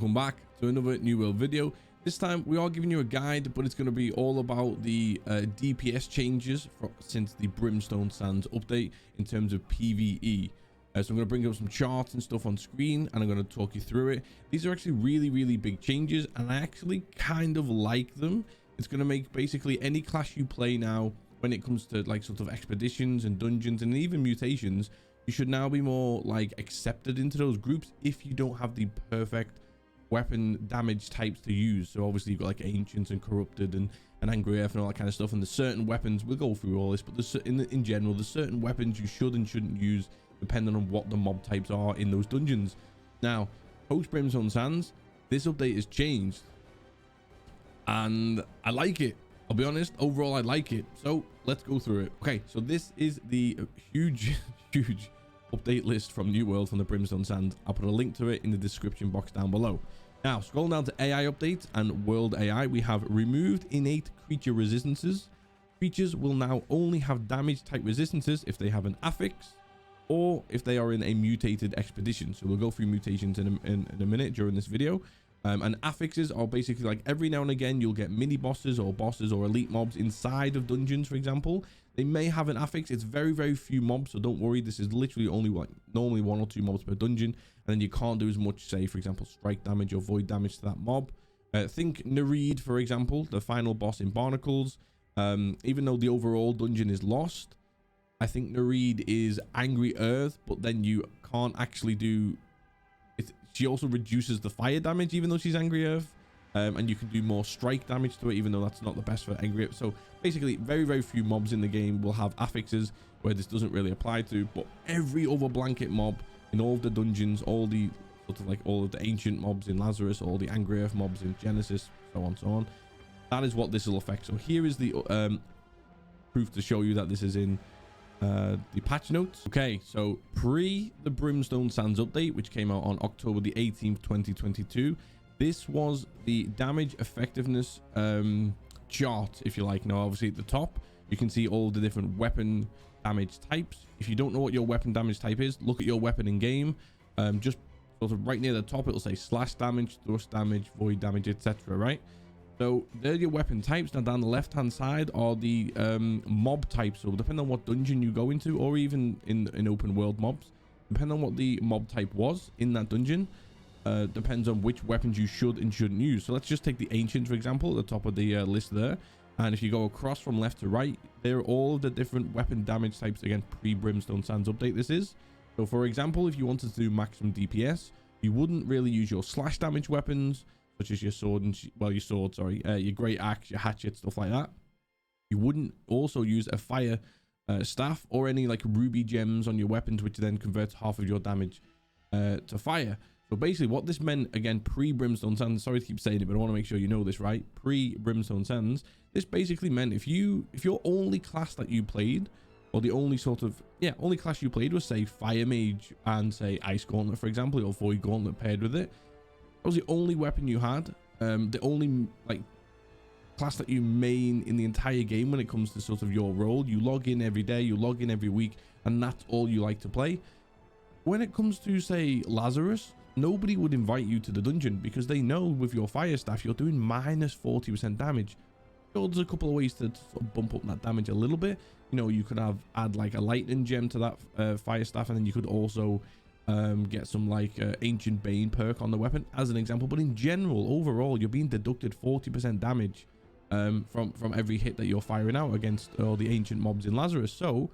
Welcome back to another New World video. This time we are giving you a guide, but it's going to be all about the DPS changes since the Brimstone Sands update in terms of PvE. So I'm going to bring up some charts and stuff on screen and I'm going to talk you through it. These are actually really big changes and I actually kind of like them. It's going to make basically any class you play now, when it comes to like sort of expeditions and dungeons and even mutations, you should now be more like accepted into those groups if you don't have the perfect weapon damage types to use. So obviously you've got like ancients and corrupted and angry earth and all that kind of stuff, and there's certain weapons, we'll go through all this, but there's in general there's certain weapons you should and shouldn't use depending on what the mob types are in those dungeons. Now post Brimstone Sands, this update has changed and I like it. I'll be honest, overall I like it, so let's go through it. Okay, so this is the huge update list from New World from the Brimstone Sands. I'll put a link to it in the description box down below. Now scrolling down to AI updates and world AI, we have removed innate creature resistances. Creatures will now only have damage type resistances if they have an affix or if they are in a mutated expedition. So we'll go through mutations in a minute during this video. And affixes are basically like every now and again you'll get mini bosses or elite mobs inside of dungeons. For example, they may have an affix. It's very few mobs, so don't worry. This is literally only like normally 1 or 2 mobs per dungeon, and then you can't do as much, say for example strike damage or void damage to that mob. Think Nereid, for example, the final boss in Barnacles. Even though the overall dungeon is lost, I think Nereid is angry earth, but then you can't actually do it. She also reduces the fire damage even though she's angry earth, and you can do more strike damage to it even though that's not the best for angry earth. So basically very few mobs in the game will have affixes where this doesn't really apply to, but every other blanket mob in all of the dungeons, all the sort of like all of the ancient mobs in Lazarus, all the angry earth mobs in Genesis, so on, that is what this will affect. So here is the proof to show you that this is in the patch notes. Okay, so pre the Brimstone Sands update, which came out on October the 18th 2022, this was the damage effectiveness chart, if you like. Now obviously at the top you can see all the different weapon damage types. If you don't know what your weapon damage type is, look at your weapon in game. Just sort of right near the top it'll say slash damage, thrust damage, void damage, etc. right? So they're your weapon types. Now down the left hand side are the mob types. So depending on what dungeon you go into, or even in open world mobs, depending on what the mob type was in that dungeon, depends on which weapons you should and shouldn't use. So let's just take the ancients for example at the top of the list there, and if you go across from left to right, they're all the different weapon damage types. Again, pre Brimstone Sands update this is. So for example, if you wanted to do maximum DPS, you wouldn't really use your slash damage weapons such as your sword and your great axe, your hatchet, stuff like that. You wouldn't also use a fire staff or any like ruby gems on your weapons, which then converts half of your damage to fire. So basically what this meant, again, pre Brimstone Sands, sorry to keep saying it, but I want to make sure you know this, right? Pre Brimstone Sands, this basically meant if your only class that you played, or the only sort of only class you played was say fire mage and say ice gauntlet for example, or void gauntlet paired with it, that was the only weapon you had, the only like class that you main in the entire game when it comes to sort of your role. You log in every day, you log in every week, and that's all you like to play. When it comes to say Lazarus, nobody would invite you to the dungeon because they know with your fire staff you're doing minus 40% damage. Sure, there's a couple of ways to sort of bump up that damage a little bit. You know, you could add like a lightning gem to that fire staff, and then you could also get some like ancient bane perk on the weapon as an example. But in general, overall, you're being deducted 40% damage from every hit that you're firing out against all the ancient mobs in Lazarus. So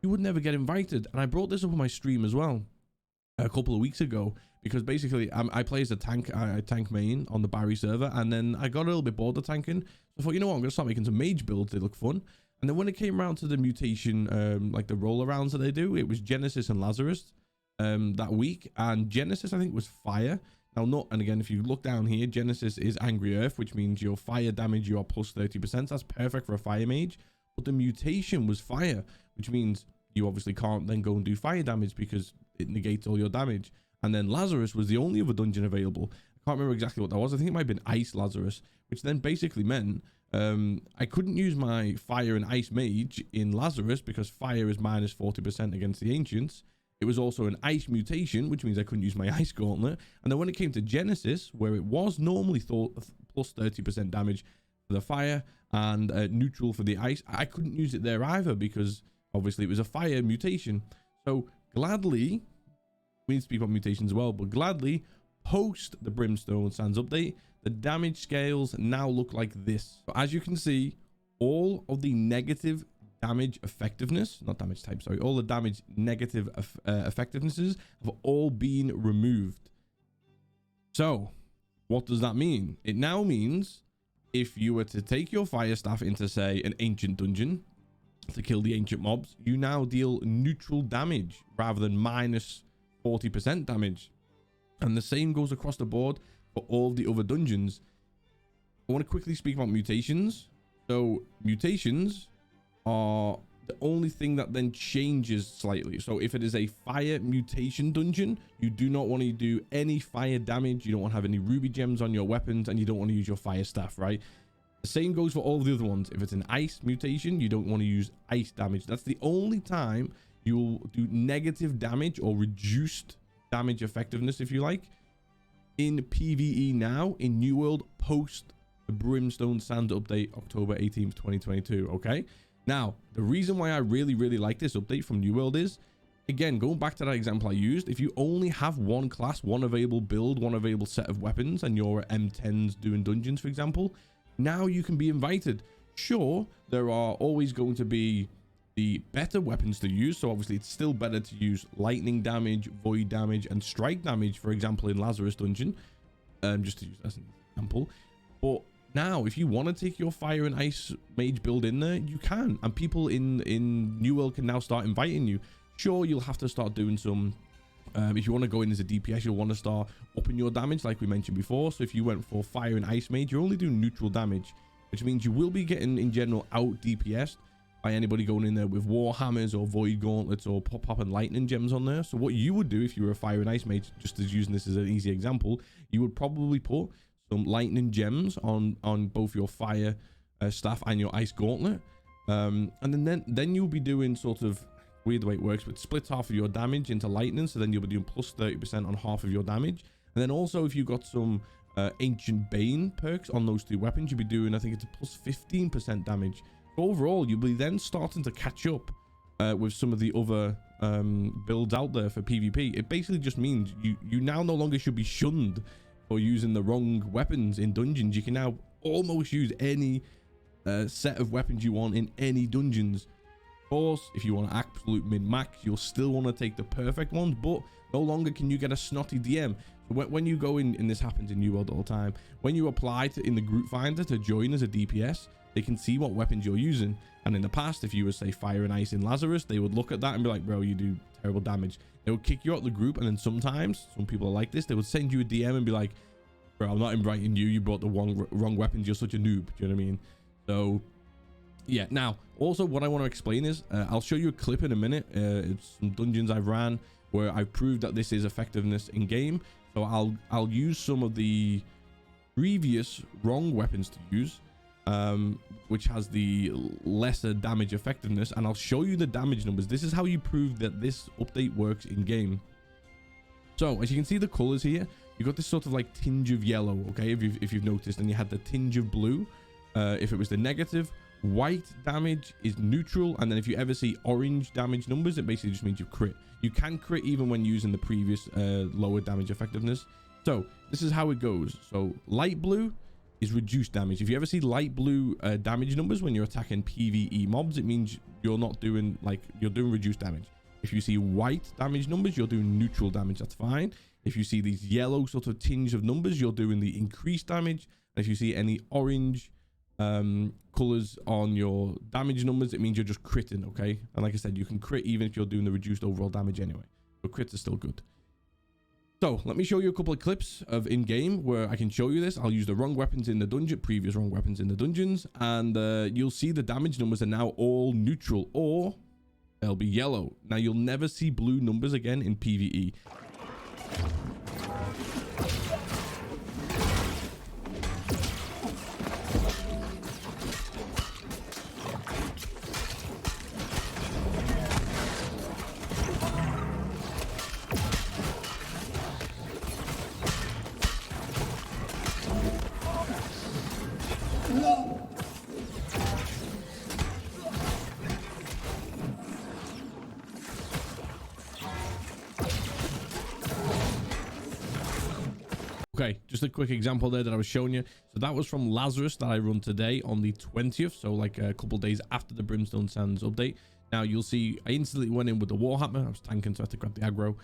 you would never get invited. And I brought this up on my stream as well a couple of weeks ago, because basically I play as a tank. I tank main on the Barry server, and then I got a little bit bored of tanking, so I thought, you know what, I'm gonna start making some mage builds. They look fun. And then when it came around to the mutation, like the roll arounds that they do, it was Genesis and Lazarus that week, and Genesis I think was fire. Now and again, if you look down here, Genesis is angry earth, which means your fire damage you are plus 30%. So that's perfect for a fire mage. But the mutation was fire, which means you obviously can't then go and do fire damage because it negates all your damage. And then Lazarus was the only other dungeon available. I can't remember exactly what that was. I think it might have been Ice Lazarus, which then basically meant I couldn't use my fire and ice mage in Lazarus because fire is minus 40% against the ancients. It was also an ice mutation, which means I couldn't use my ice gauntlet. And then when it came to Genesis, where it was normally thought plus 30% damage for the fire and neutral for the ice, I couldn't use it there either because obviously it was a fire mutation. So gladly, we need to speak about mutations as well, but gladly, post the Brimstone Sands update, the damage scales now look like this. So as you can see, all of the negative damage effectiveness, not damage type, sorry, all the damage negative effectivenesses have all been removed. So what does that mean? It now means if you were to take your fire staff into, say, an ancient dungeon to kill the ancient mobs, you now deal neutral damage rather than minus 40% damage. And the same goes across the board for all the other dungeons. I want to quickly speak about mutations. So mutations are the only thing that then changes slightly. So if it is a fire mutation dungeon, you do not want to do any fire damage. You don't want to have any ruby gems on your weapons, and you don't want to use your fire staff, right? The same goes for all the other ones. If it's an ice mutation, you don't want to use ice damage. That's the only time you will do negative damage or reduced damage effectiveness, if you like, in PvE now in New World post the Brimstone Sand update October 18th 2022. Okay, now the reason why I really like this update from New World is, again, going back to that example I used, if you only have one class, one available build, one available set of weapons, and you're M10s doing dungeons, for example, now you can be invited. Sure, there are always going to be the better weapons to use, so obviously it's still better to use lightning damage, void damage, and strike damage, for example, in Lazarus dungeon, just to use as an example. But now if you want to take your fire and ice mage build in there, you can, and people in New World can now start inviting you. Sure, you'll have to start doing some if you want to go in as a DPS, you'll want to start upping your damage like we mentioned before. So if you went for fire and ice mage, you're only doing neutral damage, which means you will be getting in general out DPS'd by anybody going in there with war hammers or void gauntlets or pop and lightning gems on there. So what you would do if you were a fire and ice mage, just as using this as an easy example, you would probably put some lightning gems on both your fire staff and your ice gauntlet, and then you'll be doing sort of weird the way it works, but split half of your damage into lightning, so then you'll be doing plus 30% on half of your damage. And then also if you got some ancient bane perks on those two weapons, you'll be doing, I think it's a plus 15% damage. So overall, you'll be then starting to catch up with some of the other builds out there for PvP. It basically just means you now no longer should be shunned for using the wrong weapons in dungeons. You can now almost use any set of weapons you want in any dungeons. Of course, if you want absolute min-max, you'll still want to take the perfect ones, but no longer can you get a snotty DM. So when you go in, and this happens in New World all the time, when you apply to in the group finder to join as a DPS, they can see what weapons you're using. And in the past, if you were, say, fire and ice in Lazarus, they would look at that and be like, bro, you do terrible damage. They would kick you out the group, and then sometimes, some people are like this, they would send you a DM and be like, bro, I'm not inviting you, you brought the wrong weapons, you're such a noob. Do you know what I mean? So yeah, now also what I want to explain is I'll show you a clip in a minute. It's some dungeons I've ran where I've proved that this is effectiveness in game. So I'll use some of the previous wrong weapons to use, which has the lesser damage effectiveness, and I'll show you the damage numbers. This is how you prove that this update works in game. So as you can see the colors here, you've got this sort of like tinge of yellow, okay, if you've noticed, and you had the tinge of blue if it was the negative. White damage is neutral, and then if you ever see orange damage numbers, it basically just means you crit. You can crit even when using the previous lower damage effectiveness. So this is how it goes. So light blue is reduced damage. If you ever see light blue damage numbers when you're attacking PvE mobs, it means you're not doing, like, you're doing reduced damage. If you see white damage numbers, you're doing neutral damage. That's fine. If you see these yellow sort of tinge of numbers, you're doing the increased damage. And if you see any orange colors on your damage numbers, it means you're just critting, okay? And like I said, you can crit even if you're doing the reduced overall damage anyway. But crits are still good. So let me show you a couple of clips of in-game where I can show you this. I'll use the wrong weapons in the dungeon, previous wrong weapons in the dungeons, and you'll see the damage numbers are now all neutral, or they'll be yellow. Now you'll never see blue numbers again in PvE. Okay, just a quick example there that I was showing you. So that was from Lazarus that I run today on the 20th. So like a couple days after the Brimstone Sands update. Now you'll see I instantly went in with the Warhammer. I was tanking, so I had to grab the aggro.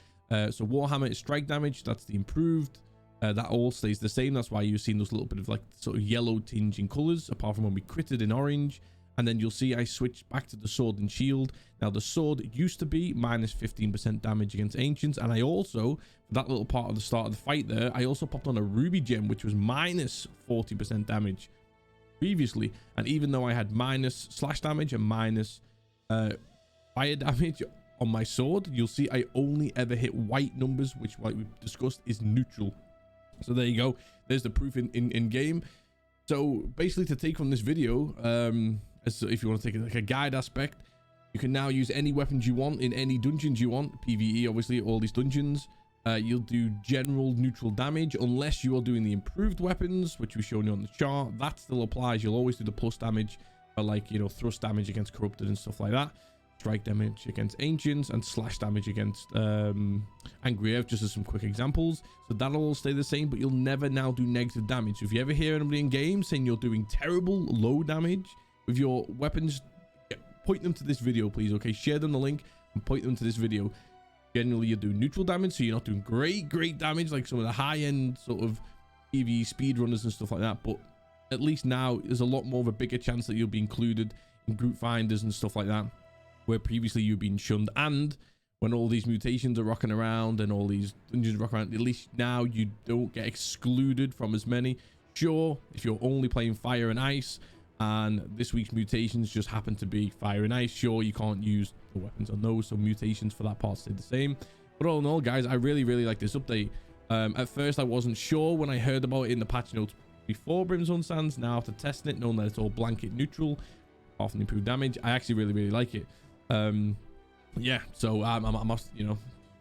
So Warhammer is strike damage. That's the improved. That all stays the same. That's why you've seen those little bit of like sort of yellow tinge in colors, apart from when we critted in orange. And then you'll see I switched back to the sword and shield. Now the sword used to be minus 15% damage against ancients, and I also, for that little part of the start of the fight there, I also popped on a ruby gem, which was minus 40% damage previously. And even though I had minus slash damage and minus fire damage on my sword, you'll see I only ever hit white numbers, which, like we discussed, is neutral. So there you go. There's the proof in game. So basically, to take from this video, so if you want to take it like a guide aspect, you can now use any weapons you want in any dungeons you want. PvE, obviously, all these dungeons. You'll do general neutral damage unless you are doing the improved weapons, which we've shown you on the chart. That still applies. You'll always do the plus damage for, like, you know, thrust damage against corrupted and stuff like that. Strike damage against ancients and slash damage against angry earth, just as some quick examples. So that'll all stay the same, but you'll never now do negative damage. So if you ever hear anybody in game saying you're doing terrible low damage with your weapons, point them to this video, please. Okay, share them the link and point them to this video. Generally, you do neutral damage, so you're not doing great damage like some of the high-end sort of PvE speedrunners and stuff like that. But at least now there's a lot more of a bigger chance that you'll be included in group finders and stuff like that, where previously you've been shunned. And when all these mutations are rocking around and all these dungeons rock around, at least now you don't get excluded from as many. Sure, if you're only playing fire and ice and this week's mutations just happen to be fire and ice, sure, you can't use the weapons on those, so mutations for that part stay the same. But all in all, guys, I really like this update. At first I wasn't sure when I heard about it in the patch notes before Brimstone Sands. Now after testing it, knowing that it's all blanket neutral, often improved damage, I actually really like it. Yeah, so I must, you know,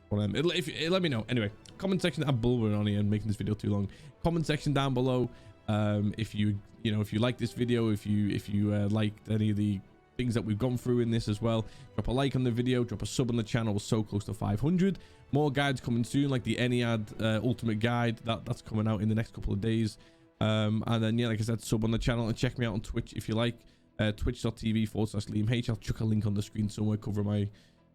let me know. Anyway, comment section. I'm bullering on here and making this video too long. Comment section down below, if you like this video, if you liked any of the things that we've gone through in this as well. Drop a like on the video, drop a sub on the channel. We're so close to 500. More guides coming soon, like the Ennead ultimate guide that's coming out in the next couple of days. And then, yeah, like I said, sub on the channel and check me out on Twitch if you like. Twitch.tv/LiamH. I'll chuck a link on the screen somewhere, cover my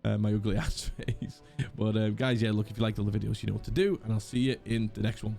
my ugly ass face. But guys, yeah, look, if you liked all the videos, you know what to do, and I'll see you in the next one.